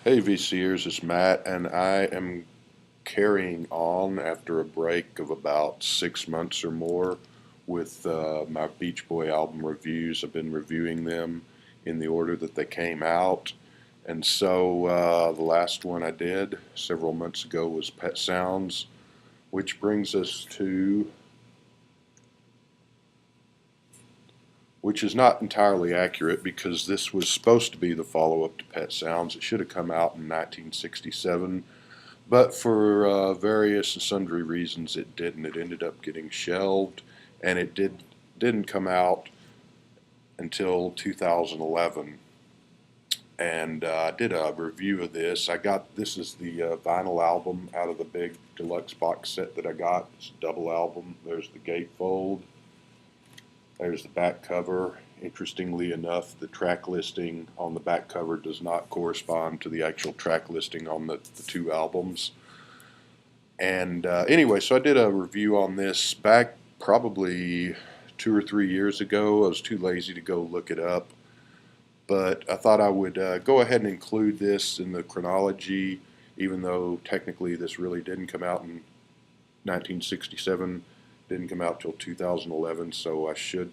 Hey VCers, it's Matt, and I am carrying on after a break of about 6 months or more with my Beach Boy album reviews. I've been reviewing them in the order that they came out, and so the last one I did several months ago was Pet Sounds, which brings us to, which is not entirely accurate because this was supposed to be the follow-up to Pet Sounds. It should have come out in 1967. But for various and sundry reasons, it didn't. It ended up getting shelved, and it didn't come out until 2011. And I did a review of this. This is the vinyl album out of the big deluxe box set that I got. It's a double album. There's the gatefold. There's the back cover. Interestingly enough, the track listing on the back cover does not correspond to the actual track listing on the two albums. And anyway, so I did a review on this back probably 2 or 3 years ago. I was too lazy to go look it up, but I thought I would go ahead and include this in the chronology, even though technically this really didn't come out in 1967, didn't come out till 2011, so I should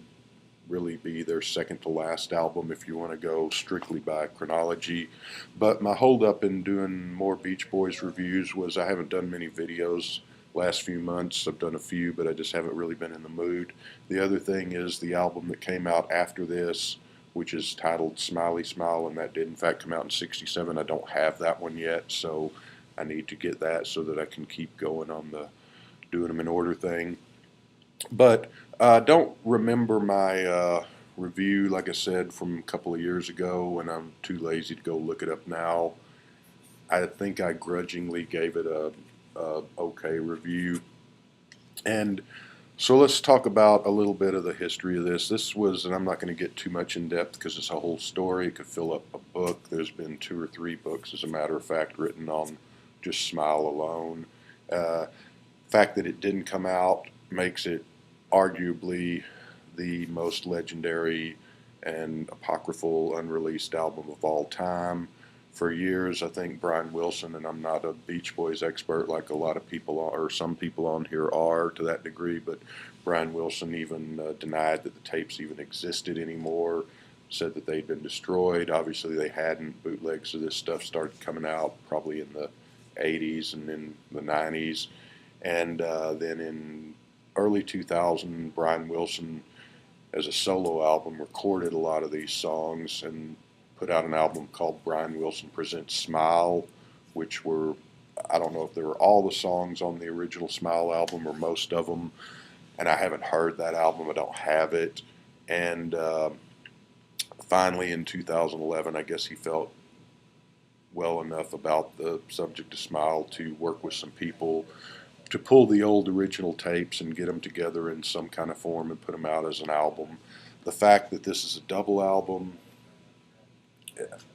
really be their second to last album if you want to go strictly by chronology. But my holdup in doing more Beach Boys reviews was I haven't done many videos last few months. I've done a few, but I just haven't really been in the mood. The other thing is the album that came out after this, which is titled Smiley Smile, and that did in fact come out in 67. I don't have that one yet, so I need to get that so that I can keep going on the doing them in order thing. But I don't remember my review, like I said, from a couple of years ago, and I'm too lazy to go look it up now. I think I grudgingly gave it a okay review. And so let's talk about a little bit of the history of this. This was, and I'm not going to get too much in depth because it's a whole story. It could fill up a book. There's been 2 or 3 books, as a matter of fact, written on just Smile alone. Fact that it didn't come out makes it arguably the most legendary and apocryphal unreleased album of all time. For years, I think Brian Wilson, and I'm not a Beach Boys expert like a lot of people are, or some people on here are to that degree, but Brian Wilson even denied that the tapes even existed anymore, said that they'd been destroyed. Obviously, they hadn't. Bootlegs of this stuff started coming out probably in the 80s and in the 90s. And then in early 2000, Brian Wilson, as a solo album, recorded a lot of these songs and put out an album called Brian Wilson Presents Smile, which were, I don't know if they were all the songs on the original Smile album or most of them, and I haven't heard that album. I don't have it. And finally, in 2011, I guess he felt well enough about the subject of Smile to work with some people to pull the old original tapes and get them together in some kind of form and put them out as an album. The fact that this is a double album,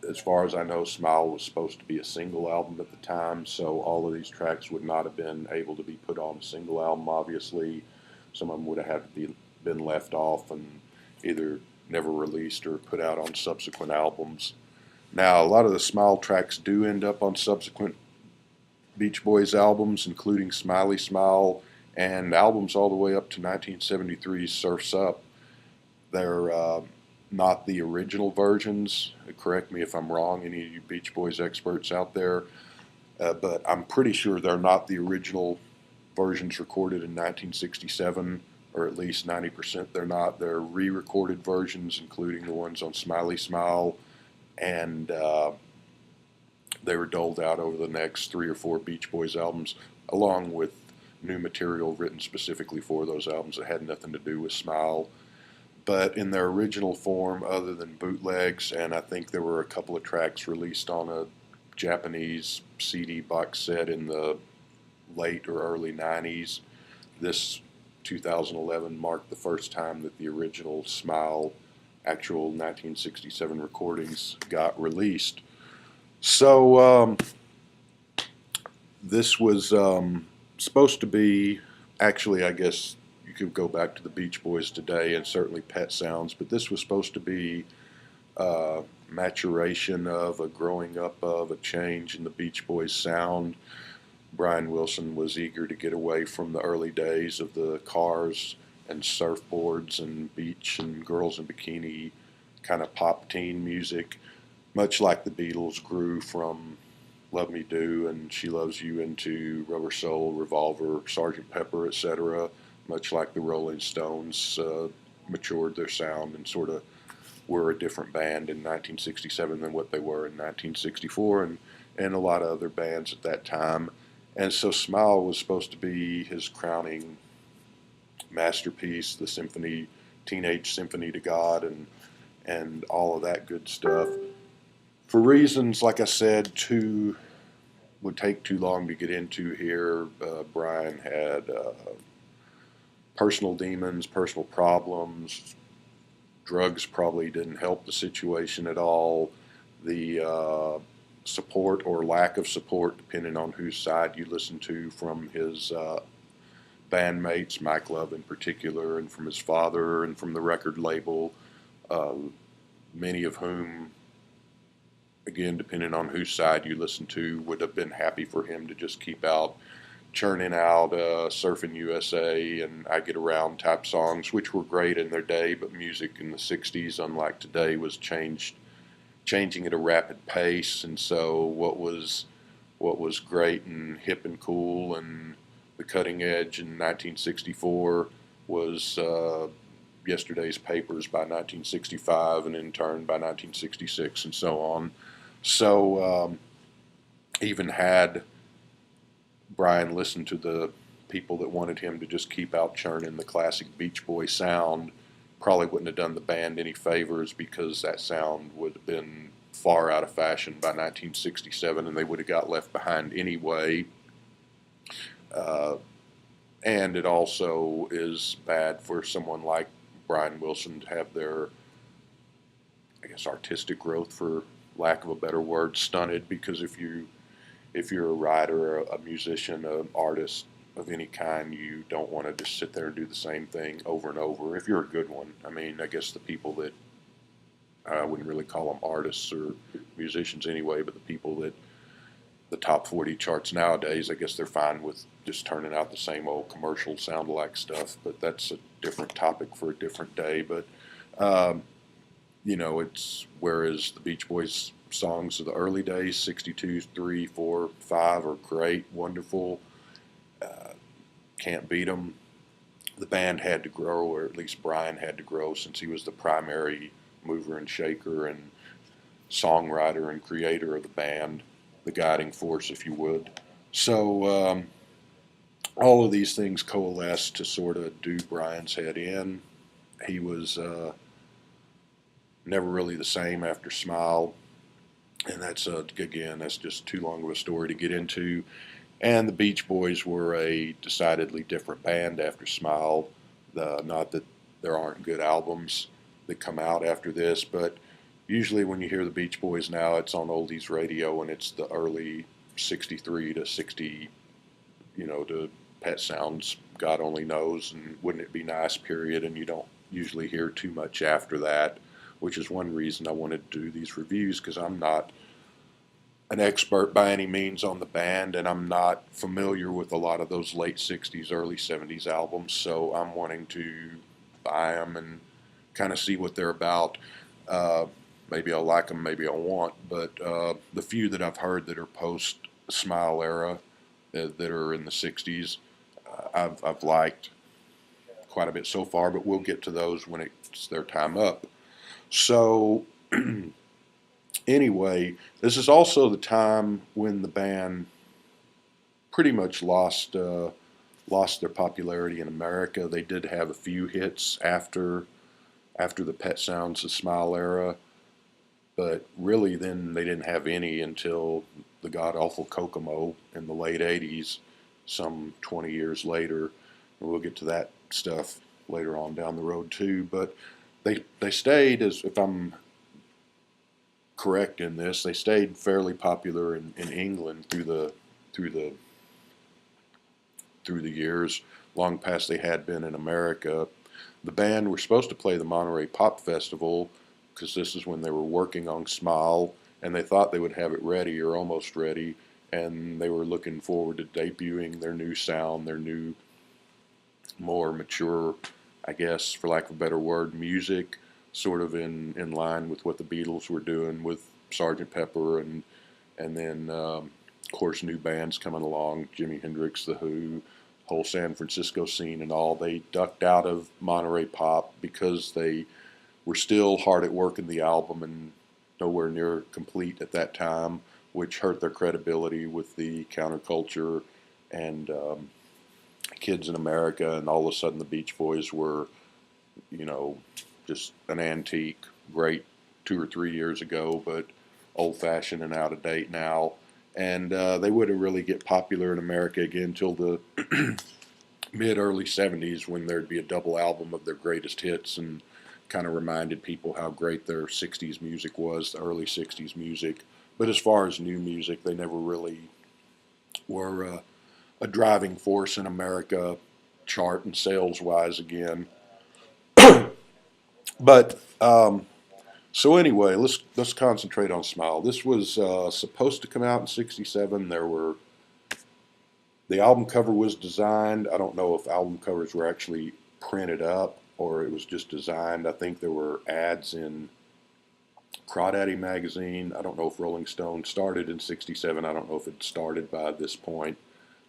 as far as I know, Smile was supposed to be a single album at the time, so all of these tracks would not have been able to be put on a single album, obviously. Some of them would have had to be been left off and either never released or put out on subsequent albums. Now, a lot of the Smile tracks do end up on subsequent Beach Boys albums, including Smiley Smile, and albums all the way up to 1973's Surf's Up. They're not the original versions. Correct me if I'm wrong, any of you Beach Boys experts out there, but I'm pretty sure they're not the original versions recorded in 1967, or at least 90% they're not. They're re-recorded versions, including the ones on Smiley Smile, and they were doled out over the next 3 or 4 Beach Boys albums, along with new material written specifically for those albums that had nothing to do with Smile. But in their original form, other than bootlegs, and I think there were a couple of tracks released on a Japanese CD box set in the late or early 90s, this 2011 marked the first time that the original Smile actual 1967 recordings got released. So this was supposed to be, actually, I guess you could go back to the Beach Boys today and certainly Pet Sounds, but this was supposed to be maturation of, a growing up of, a change in the Beach Boys sound. Brian Wilson was eager to get away from the early days of the cars and surfboards and beach and girls in bikini kind of pop teen music, much like the Beatles grew from Love Me Do and She Loves You into Rubber Soul, Revolver, Sgt. Pepper, etc., much like the Rolling Stones matured their sound and sort of were a different band in 1967 than what they were in 1964, and a lot of other bands at that time. And so Smile was supposed to be his crowning masterpiece, the symphony, Teenage Symphony to God, and all of that good stuff. For reasons, like I said, would take too long to get into here. Brian had personal demons, personal problems. Drugs probably didn't help the situation at all. The support or lack of support, depending on whose side you listen to, from his bandmates, Mike Love in particular, and from his father, and from the record label, many of whom, again, depending on whose side you listen to, would have been happy for him to just keep out churning out Surfing USA and I Get Around type songs, which were great in their day, but music in the 60s, unlike today, was changing at a rapid pace. And so what was great and hip and cool and the cutting edge in 1964 was yesterday's papers by 1965, and in turn by 1966, and so on. So even had Brian listened to the people that wanted him to just keep out churning the classic Beach Boy sound, probably wouldn't have done the band any favors, because that sound would have been far out of fashion by 1967 and they would have got left behind anyway. And it also is bad for someone like Brian Wilson to have their, I guess, artistic growth, for lack of a better word, stunted, because if you're a writer, a musician, an artist of any kind, you don't want to just sit there and do the same thing over and over. If you're a good one, I mean, I guess the people that, I wouldn't really call them artists or musicians anyway, but the people that the top 40 charts nowadays, I guess they're fine with just turning out the same old commercial sound-alike stuff. But that's a different topic for a different day. But it's, whereas the Beach Boys songs of the early days, 62, 3, 4, 5, are great, wonderful, can't beat them. The band had to grow, or at least Brian had to grow, since he was the primary mover and shaker and songwriter and creator of the band, the guiding force, if you would. So all of these things coalesced to sort of do Brian's head in. He was never really the same after Smile, and that's just too long of a story to get into. And the Beach Boys were a decidedly different band after Smile. Not that there aren't good albums that come out after this, but usually when you hear the Beach Boys now, it's on oldies radio, and it's the early 63 to 60, to Pet Sounds, God only knows, and Wouldn't It Be Nice, period, and you don't usually hear too much after that, which is one reason I wanted to do these reviews, because I'm not an expert by any means on the band, and I'm not familiar with a lot of those late 60s, early 70s albums, so I'm wanting to buy them and kind of see what they're about. Maybe I'll like them, maybe I won't, but the few that I've heard that are post-Smile era, that are in the 60s, I've liked quite a bit so far, but we'll get to those when it's their time up. So anyway, this is also the time when the band pretty much lost their popularity in America. They did have a few hits after the Pet Sounds of Smile era, but really then they didn't have any until the god-awful Kokomo in the late 80s, some 20 years later. And we'll get to that stuff later on down the road too. But they stayed, as if I'm correct in this, they stayed fairly popular in England through the years, long past they had been in America. The band were supposed to play the Monterey Pop Festival because this is when they were working on Smile, and they thought they would have it ready or almost ready, and they were looking forward to debuting their new sound, their new, more mature, I guess, for lack of a better word, music, sort of in line with what the Beatles were doing with Sergeant Pepper, and then of course new bands coming along, Jimi Hendrix, The Who, whole San Francisco scene and all. They ducked out of Monterey Pop because they were still hard at work in the album and nowhere near complete at that time, which hurt their credibility with the counterculture and kids in America. And all of a sudden, the Beach Boys were, you know, just an antique, great 2 or 3 years ago, but old-fashioned and out of date now. And they wouldn't really get popular in America again until the mid-early 70s, when there'd be a double album of their greatest hits, and kind of reminded people how great their 60s music was, the early 60s music. But as far as new music, they never really were a driving force in America, chart and sales-wise again. But so anyway, let's concentrate on Smile. This was supposed to come out in '67. The album cover was designed. I don't know if album covers were actually printed up or it was just designed. I think there were ads in Crawdaddy magazine. I don't know if Rolling Stone started in '67. I don't know if it started by this point.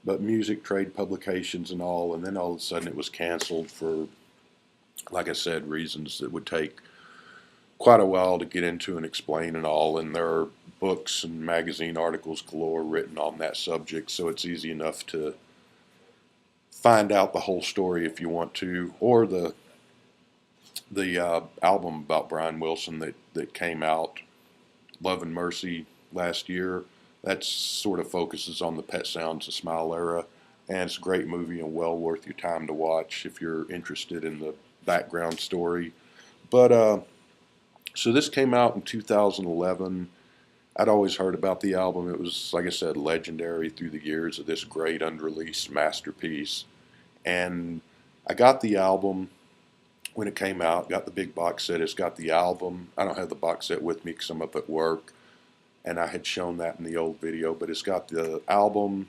But music trade publications and all, and then all of a sudden it was canceled for, like I said, reasons that would take quite a while to get into and explain and all. And there are books and magazine articles galore written on that subject, so it's easy enough to find out the whole story if you want to, or the album about Brian Wilson that came out, Love and Mercy, last year. That sort of focuses on the Pet Sounds of Smile era, and it's a great movie and well worth your time to watch if you're interested in the background story. But so this came out in 2011. I'd always heard about the album. It was, like I said, legendary through the years of this great unreleased masterpiece. And I got the album when it came out, got the big box set. It's got the album. I don't have the box set with me because I'm up at work, and I had shown that in the old video, but it's got the album,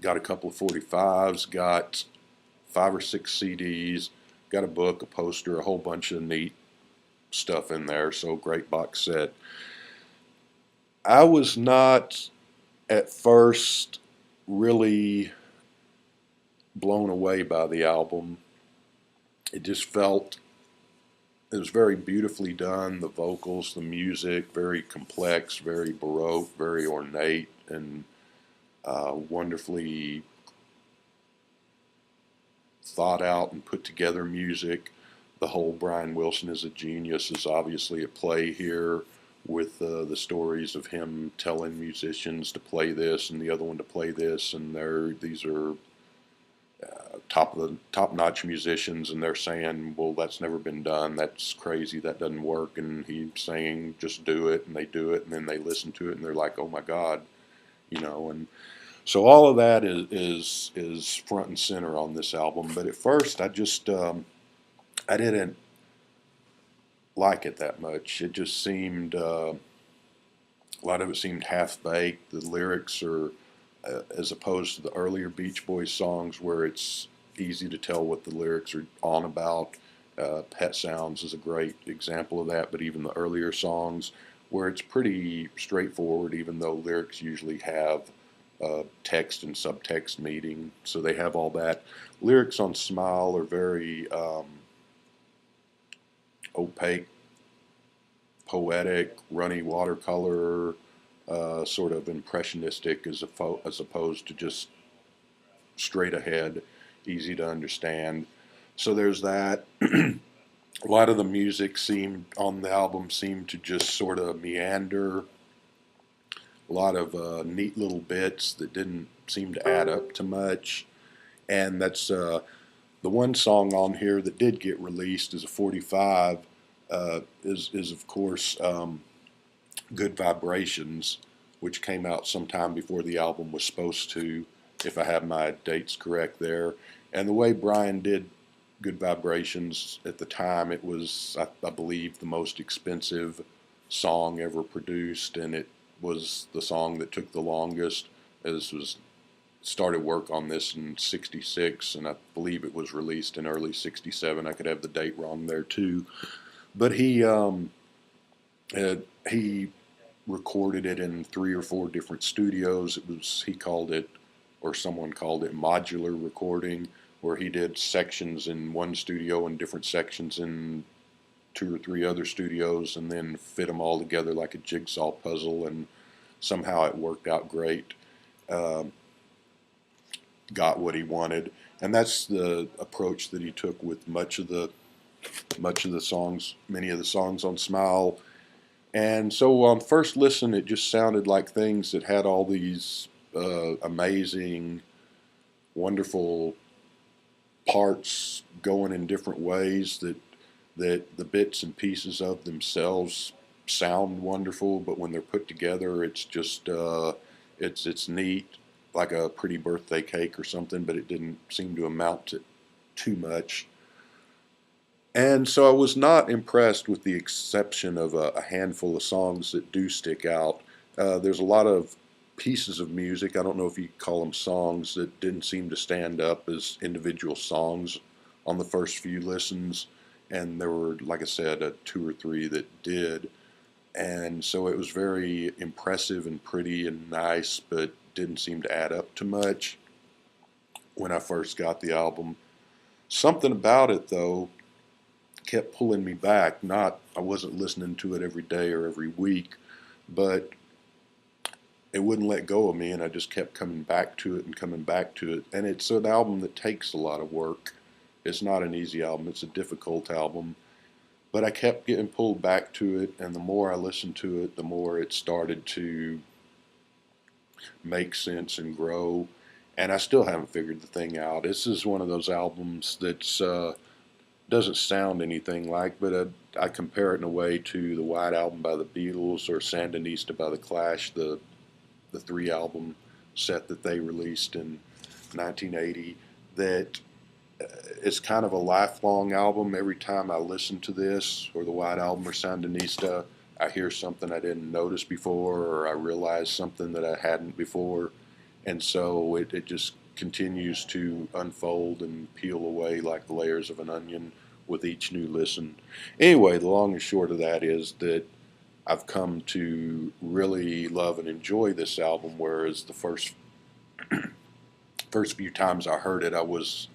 got a couple of 45s, got 5 or 6 CDs, got a book, a poster, a whole bunch of neat stuff in there. So great box set. I was not at first really blown away by the album. It just felt, it was very beautifully done. The vocals, the music, very complex, very baroque, very ornate, and wonderfully thought out and put together music. The whole Brian Wilson is a genius is obviously at play here, with the stories of him telling musicians to play this and the other one to play this, and these are top-notch musicians, and they're saying, well, that's never been done, that's crazy, that doesn't work, and he's saying, just do it, and they do it, and then they listen to it and they're like, oh my God, you know. And so all of that is front and center on this album. But at first I just I didn't like it that much. It just seemed a lot of it seemed half-baked. The lyrics are as opposed to the earlier Beach Boys songs where it's easy to tell what the lyrics are on about. Pet Sounds is a great example of that, but even the earlier songs where it's pretty straightforward, even though lyrics usually have text and subtext meeting, so they have all that. Lyrics on Smile are very opaque, poetic, runny watercolor, sort of impressionistic as opposed to just straight ahead, easy to understand. So there's that. A lot of the music on the album seemed to just sort of meander. A lot of neat little bits that didn't seem to add up to much. And that's the one song on here that did get released as a 45 is of course Good Vibrations, which came out sometime before the album was supposed to, if I have my dates correct there. And the way Brian did Good Vibrations. At the time, it was, I believe, the most expensive song ever produced, and it was the song that took the longest. This was started work on this in '66, and I believe it was released in early '67. I could have the date wrong there too, but he recorded it in 3 or 4 different studios. It was, he called it, or someone called it, modular recording, where he did sections in one studio and different sections in 2 or 3 other studios, and then fit them all together like a jigsaw puzzle, and somehow it worked out great. Uh, got what he wanted, and that's the approach that he took with much of the songs, many of the songs on Smile. And so on first listen, it just sounded like things that had all these amazing, wonderful parts going in different ways, that the bits and pieces of themselves sound wonderful, but when they're put together, it's just it's neat, like a pretty birthday cake or something, but it didn't seem to amount to too much. And so I was not impressed, with the exception of a handful of songs that do stick out. There's a lot of pieces of music, I don't know if you call them songs, that didn't seem to stand up as individual songs on the first few listens. And there were, like I said, 2 or 3 that did. And so it was very impressive and pretty and nice, but didn't seem to add up to much when I first got the album. Something about it, though, kept pulling me back. Not, I wasn't listening to it every day or every week, but it wouldn't let go of me, and I just kept coming back to it and coming back to it. And it's an album that takes a lot of work. It's not an easy album, it's a difficult album. But I kept getting pulled back to it, and the more I listened to it, the more it started to make sense and grow. And I still haven't figured the thing out. This is one of those albums that's doesn't sound anything like, but I compare it in a way to the White Album by the Beatles or Sandinista by the Clash, the 3 album set that they released in 1980. That it's kind of a lifelong album. Every time I listen to this, or the White Album or Sandinista, I hear something I didn't notice before, or I realize something that I hadn't before. And so it just continues to unfold and peel away like the layers of an onion with each new listen. Anyway, the long and short of that is that I've come to really love and enjoy this album, whereas the first few times I heard it, I was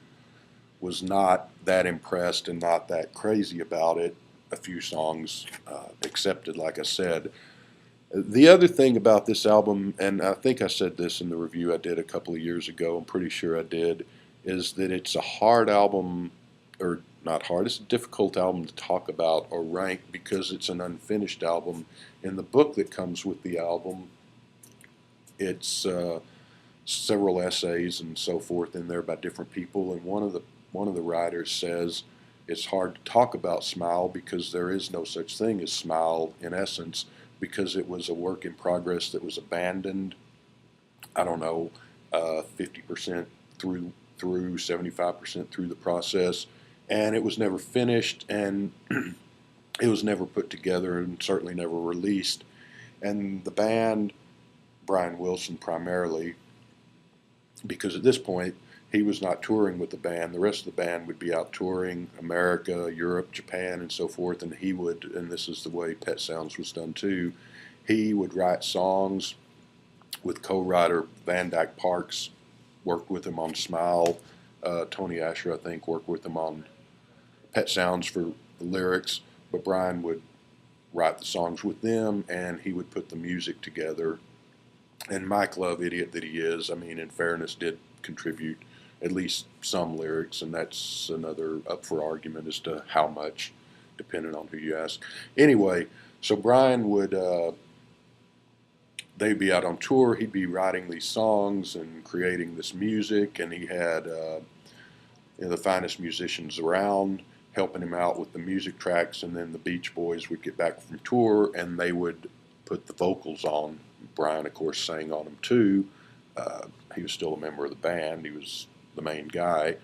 not that impressed and not that crazy about it. A few songs accepted, like I said. The other thing about this album, and I think I said this in the review I did a couple of years ago, I'm pretty sure I did, is that it's a hard album, or not hard, it's a difficult album to talk about or rank, because it's an unfinished album. In the book that comes with the album, it's several essays and so forth in there by different people, and one of the writers says it's hard to talk about Smile because there is no such thing as Smile in essence, because it was a work in progress that was abandoned, I don't know, 50% through 75% through the process, and it was never finished, and it was never put together, and certainly never released. And the band, Brian Wilson primarily, because at this point he was not touring with the band. The rest of the band would be out touring America, Europe, Japan, and so forth, and he would, and this is the way Pet Sounds was done too, he would write songs with co-writer Van Dyke Parks, worked with him on Smile. Tony Asher, I think, worked with him on Pet Sounds for the lyrics, but Brian would write the songs with them, and he would put the music together. And Mike Love, idiot that he is, I mean, in fairness, did contribute at least some lyrics, and that's another up for argument as to how much, depending on who you ask. Anyway, so Brian would, they'd be out on tour, he'd be writing these songs and creating this music, and he had the finest musicians around helping him out with the music tracks, and then the Beach Boys would get back from tour, and they would put the vocals on. Brian, of course, sang on them too. He was still a member of the band. He was the main guy.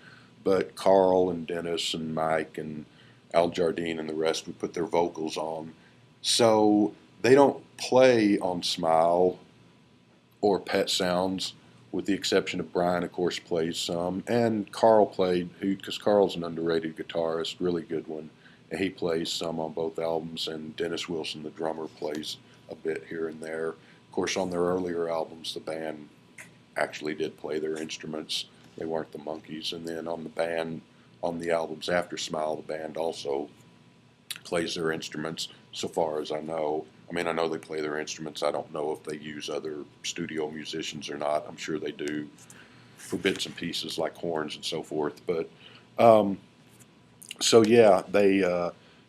but Carl and Dennis and Mike and Al Jardine and the rest would put their vocals on. So they don't play on Smile or Pet Sounds, with the exception of Brian, of course, plays some, and Carl played, because Carl's an underrated guitarist, really good one, and he plays some on both albums, and Dennis Wilson, the drummer, plays a bit here and there. Of course, on their earlier albums, the band actually did play their instruments. They weren't the Monkees. And then on the albums after Smile, the band also plays their instruments, so far as I know. I mean, I know they play their instruments. I don't know if they use other studio musicians or not. I'm sure they do for bits and pieces like horns and so forth. But so yeah, they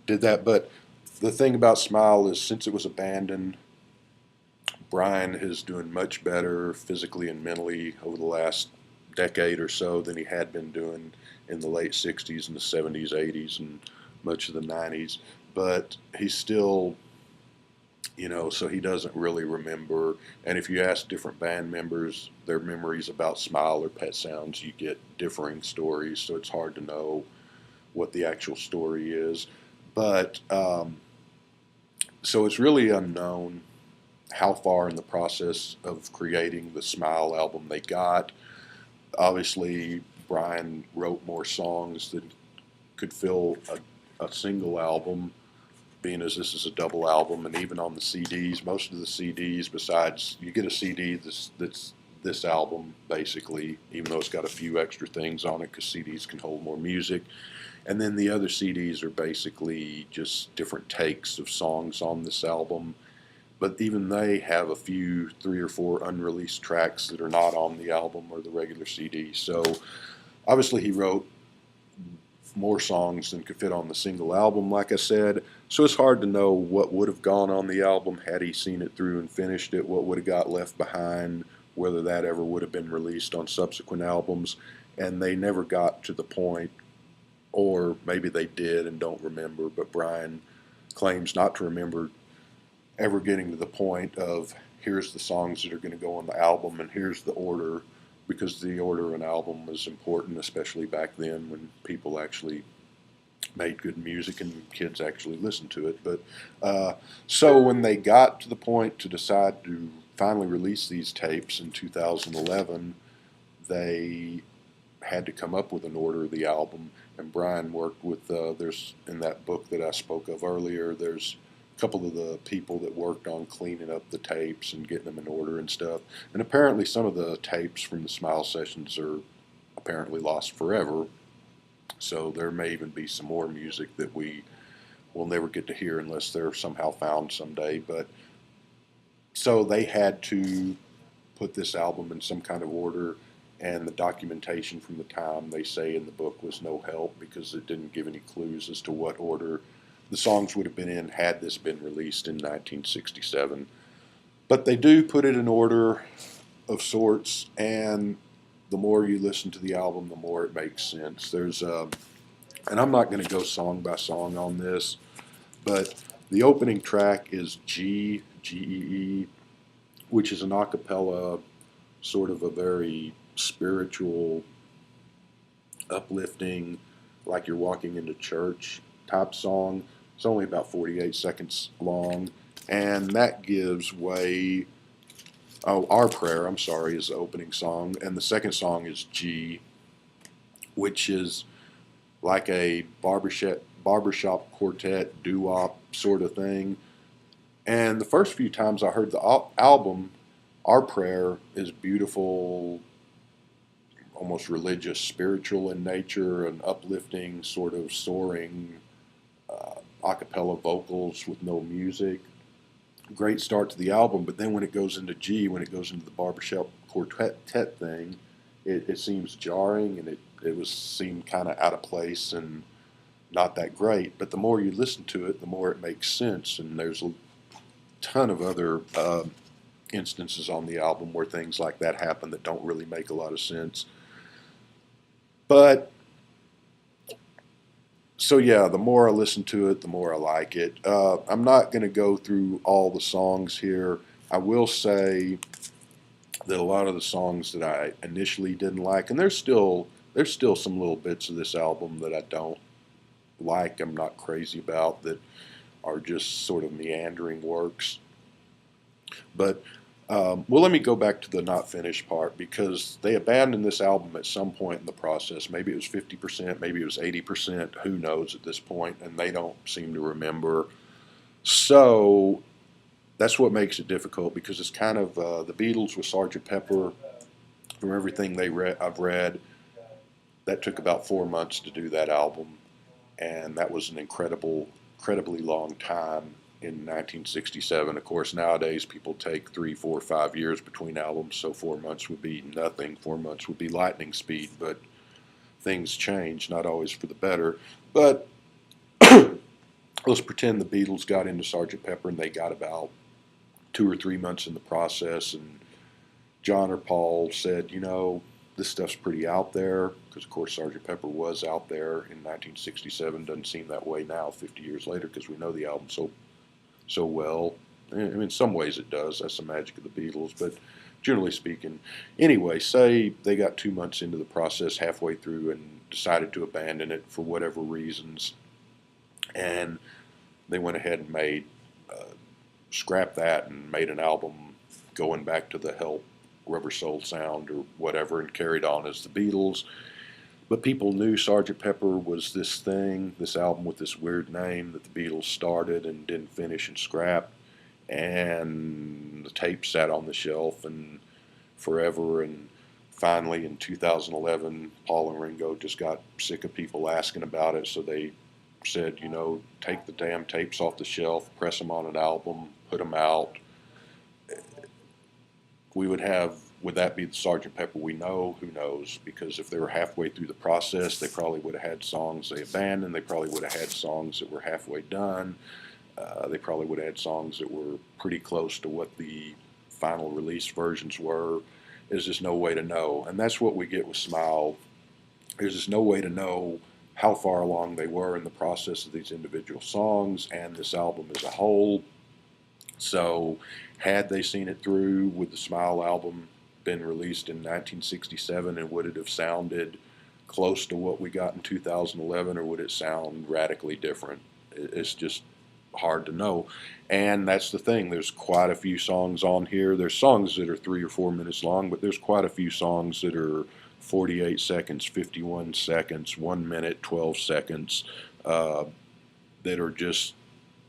did that. But the thing about Smile is, since it was abandoned, Brian is doing much better physically and mentally over the last decade or so than he had been doing in the late 60s and the 70s, 80s, and much of the 90s. But he's still, so he doesn't really remember. And if you ask different band members their memories about Smile or Pet Sounds, you get differing stories. So it's hard to know what the actual story is. But so it's really unknown how far in the process of creating the Smile album they got. Obviously, Brian wrote more songs than could fill a single album, being as this is a double album. And even on the CDs, most of the CDs, besides, you get a CD that's this album, basically, even though it's got a few extra things on it, because CDs can hold more music. And then the other CDs are basically just different takes of songs on this album. But even they have a few, 3 or 4 unreleased tracks that are not on the album or the regular CD. So obviously he wrote more songs than could fit on the single album, like I said. So it's hard to know what would have gone on the album had he seen it through and finished it, what would have got left behind, whether that ever would have been released on subsequent albums. And they never got to the point, or maybe they did and don't remember, but Brian claims not to remember ever getting to the point of, here's the songs that are going to go on the album and here's the order, because the order of an album was important, especially back then when people actually made good music and kids actually listened to it. But so when they got to the point to decide to finally release these tapes in 2011, they had to come up with an order of the album, and Brian worked with, there's, in that book that I spoke of earlier, there's couple of the people that worked on cleaning up the tapes and getting them in order and stuff. And apparently some of the tapes from the Smile sessions are apparently lost forever. So there may even be some more music that we will never get to hear unless they're somehow found someday. But so they had to put this album in some kind of order, and the documentation from the time, they say in the book, was no help, because it didn't give any clues as to what order the songs would have been in had this been released in 1967. But they do put it in order of sorts, and the more you listen to the album, the more it makes sense. And I'm not going to go song by song on this, but the opening track is G, G-E-E, which is an a cappella, sort of a very spiritual, uplifting, like you're walking into church type song. It's only about 48 seconds long, and that gives way. Oh, Our Prayer, I'm sorry, is the opening song, and the second song is G, which is like a barbershop quartet doo-wop sort of thing. And the first few times I heard the album, Our Prayer is beautiful, almost religious, spiritual in nature, an uplifting, sort of soaring a cappella vocals with no music. Great start to the album, but then when it goes into G, when it goes into the barbershop quartet thing, it seems jarring, and it seemed kind of out of place and not that great. But the more you listen to it, the more it makes sense, and there's a ton of other instances on the album where things like that happen that don't really make a lot of sense. But so yeah, the more I listen to it, the more I like it. I'm not going to go through all the songs here. I will say that a lot of the songs that I initially didn't like, and there's there's still some little bits of this album that I don't like, I'm not crazy about, that are just sort of meandering works. But well, let me go back to the not finished part, because they abandoned this album at some point in the process. Maybe it was 50%, maybe it was 80%, who knows at this point, and they don't seem to remember. So that's what makes it difficult, because it's kind of the Beatles with Sgt. Pepper. From everything I've read, that took about 4 months to do that album, and that was an incredibly long time in 1967. Of course, nowadays people take 3, 4, 5 years between albums, so 4 months would be nothing. 4 months would be lightning speed, but things change, not always for the better. But let's pretend the Beatles got into Sgt. Pepper and they got about 2 or 3 months in the process, and John or Paul said, this stuff's pretty out there, because of course Sgt. Pepper was out there in 1967. Doesn't seem that way now, 50 years later, because we know the album so well. I mean, in some ways it does. That's the magic of the Beatles. But generally speaking, anyway, say they got 2 months into the process, halfway through, and decided to abandon it for whatever reasons, and they went ahead and scrapped that and made an album going back to the Help, Rubber Soul sound or whatever, and carried on as the Beatles. But people knew Sgt. Pepper was this thing, this album with this weird name that the Beatles started and didn't finish and scrapped. And the tape sat on the shelf and forever. And finally, in 2011, Paul and Ringo just got sick of people asking about it, so they said, take the damn tapes off the shelf, press them on an album, put them out. Would that be the Sgt. Pepper we know? Who knows? Because if they were halfway through the process, they probably would have had songs they abandoned. They probably would have had songs that were halfway done. They probably would have had songs that were pretty close to what the final release versions were. There's just no way to know. And that's what we get with Smile. There's just no way to know how far along they were in the process of these individual songs and this album as a whole. So had they seen it through, would the Smile album been released in 1967, and would it have sounded close to what we got in 2011, or would it sound radically different? It's just hard to know. And that's the thing, there's quite a few songs on here. There's songs that are 3 or 4 minutes long, but there's quite a few songs that are 48 seconds, 51 seconds, 1 minute, 12 seconds, that are just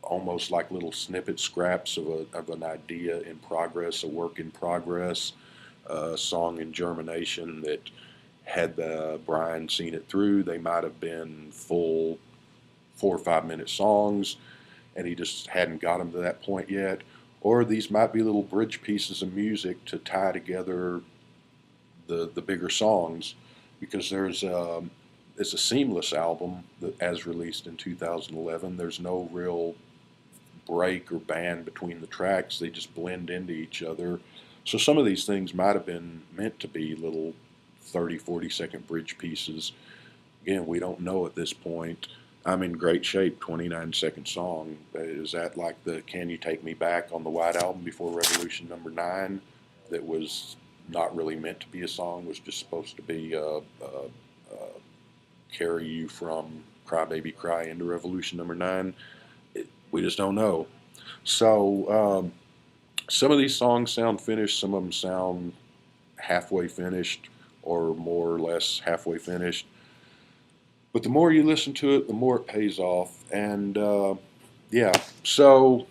almost like little snippet scraps of an idea in progress, a work in progress, a song in germination that had Brian seen it through, they might have been full 4 or 5 minute songs, and he just hadn't got them to that point yet. Or these might be little bridge pieces of music to tie together the bigger songs, because it's a seamless album that, as released in 2011, there's no real break or band between the tracks. They just blend into each other. So some of these things might have been meant to be little 30, 40-second bridge pieces. Again, we don't know at this point. I'm in great shape, 29-second song. Is that like the Can You Take Me Back on the White Album before Revolution number 9, that was not really meant to be a song, was just supposed to be carry you from Cry Baby Cry into Revolution number 9? We just don't know. So some of these songs sound finished, some of them sound halfway finished, or more or less halfway finished. But the more you listen to it, the more it pays off. And yeah, so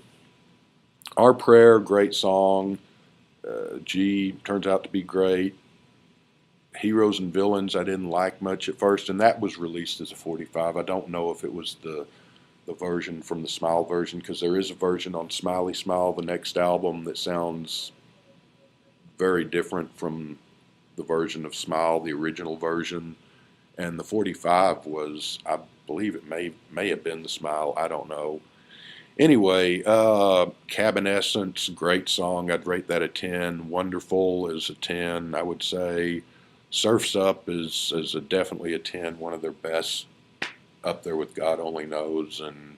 Our Prayer, great song. G turns out to be great. Heroes and Villains I didn't like much at first, and that was released as a 45. I don't know if it was the version from the Smile version, because there is a version on Smiley Smile, the next album, that sounds very different from the version of Smile, the original version. And the 45 was, I believe it may have been the Smile, I don't know. Anyway, Cabinescence, great song. I'd rate that a 10. Wonderful is a 10, I would say. Surf's Up is definitely a 10, one of their best, up there with God Only Knows and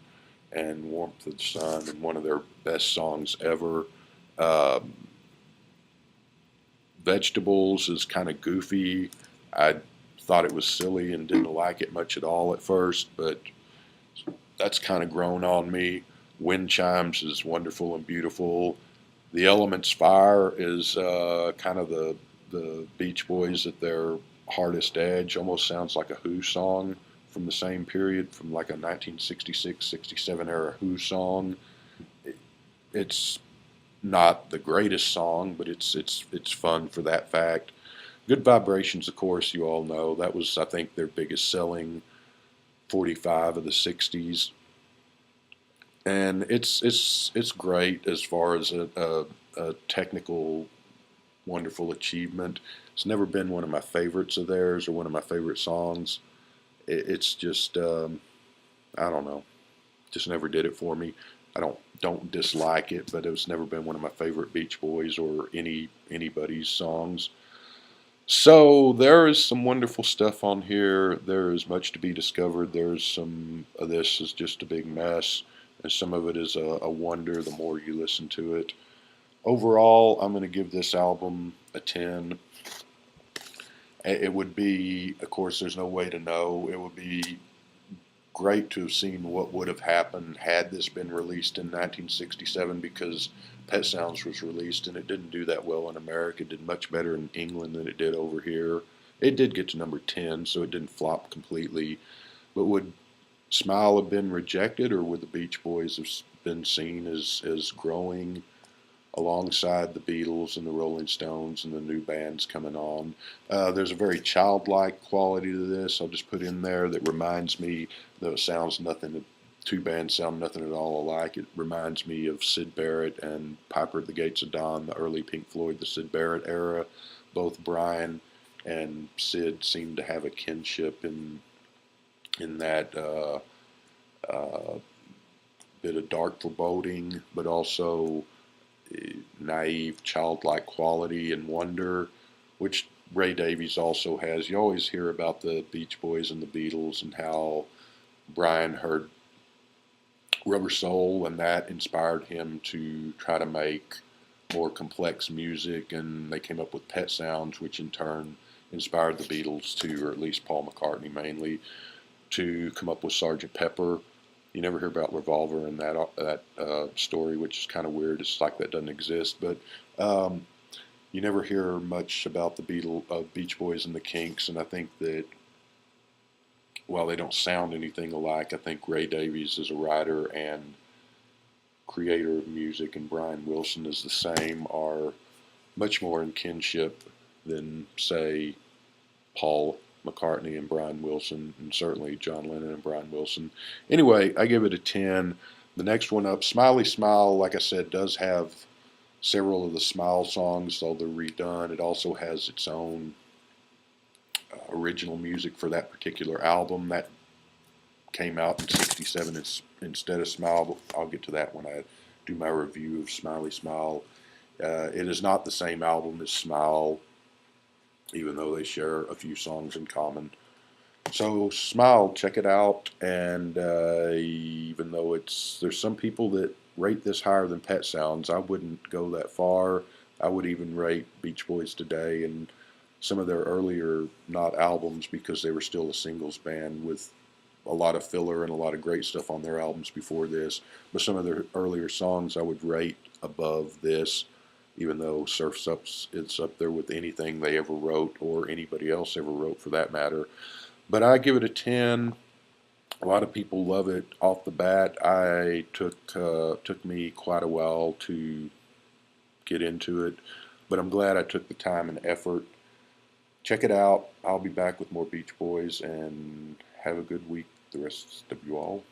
Warmth of the Sun, and one of their best songs ever. Vegetables is kind of goofy. I thought it was silly and didn't like it much at all at first, but that's kind of grown on me. Wind Chimes is wonderful and beautiful. The Elements Fire is kind of the Beach Boys at their hardest edge. Almost sounds like a Who song from the same period, from like a 1966-67 era Who song. It's not the greatest song, but it's fun for that fact. Good Vibrations, of course, you all know. That was, I think, their biggest selling 45 of the 60s. And it's great as far as a technical, wonderful achievement. It's never been one of my favorites of theirs or one of my favorite songs. It's just, I don't know, just never did it for me. I don't dislike it, but it's never been one of my favorite Beach Boys or anybody's songs. So there is some wonderful stuff on here. There is much to be discovered. There's some of this is just a big mess, and some of it is a wonder the more you listen to it. Overall, I'm going to give this album a 10. It would be, of course, there's no way to know. It would be great to have seen what would have happened had this been released in 1967, because Pet Sounds was released and it didn't do that well in America. It did much better in England than it did over here. It did get to number 10, so it didn't flop completely. But would Smile have been rejected, or would the Beach Boys have been seen as growing alongside the Beatles and the Rolling Stones and the new bands coming on? There's a very childlike quality to this. I'll just put in there that reminds me, though it sounds nothing, two bands sound nothing at all alike. It reminds me of Syd Barrett and Piper at the Gates of Dawn, the early Pink Floyd, the Syd Barrett era. Both Brian and Syd seem to have a kinship in that bit of dark foreboding, but also naive, childlike quality and wonder, which Ray Davies also has. You always hear about the Beach Boys and the Beatles and how Brian heard Rubber Soul and that inspired him to try to make more complex music, and they came up with Pet Sounds, which in turn inspired the Beatles to, or at least Paul McCartney mainly, to come up with Sgt. Pepper. You never hear about Revolver in that story, which is kind of weird. It's like that doesn't exist. But you never hear much about the Beach Boys and the Kinks, and I think that while they don't sound anything alike, I think Ray Davies as a writer and creator of music and Brian Wilson is the same, are much more in kinship than, say, Paul McCartney and Brian Wilson, and certainly John Lennon and Brian Wilson. Anyway, I give it a 10. The next one up, Smiley Smile, like I said, does have several of the Smile songs, though they're redone. It also has its own original music for that particular album. That came out in 67 instead of Smile, but I'll get to that when I do my review of Smiley Smile. It is not the same album as Smile, even though they share a few songs in common. So Smile, check it out. And even though there's some people that rate this higher than Pet Sounds, I wouldn't go that far. I would even rate Beach Boys Today and some of their earlier, not albums, because they were still a singles band with a lot of filler and a lot of great stuff on their albums before this. But some of their earlier songs I would rate above this, even though Surf's Up, it's up there with anything they ever wrote, or anybody else ever wrote for that matter. But I give it a 10. A lot of people love it off the bat. I took me quite a while to get into it, but I'm glad I took the time and effort. Check it out. I'll be back with more Beach Boys, and have a good week, the rest of you all.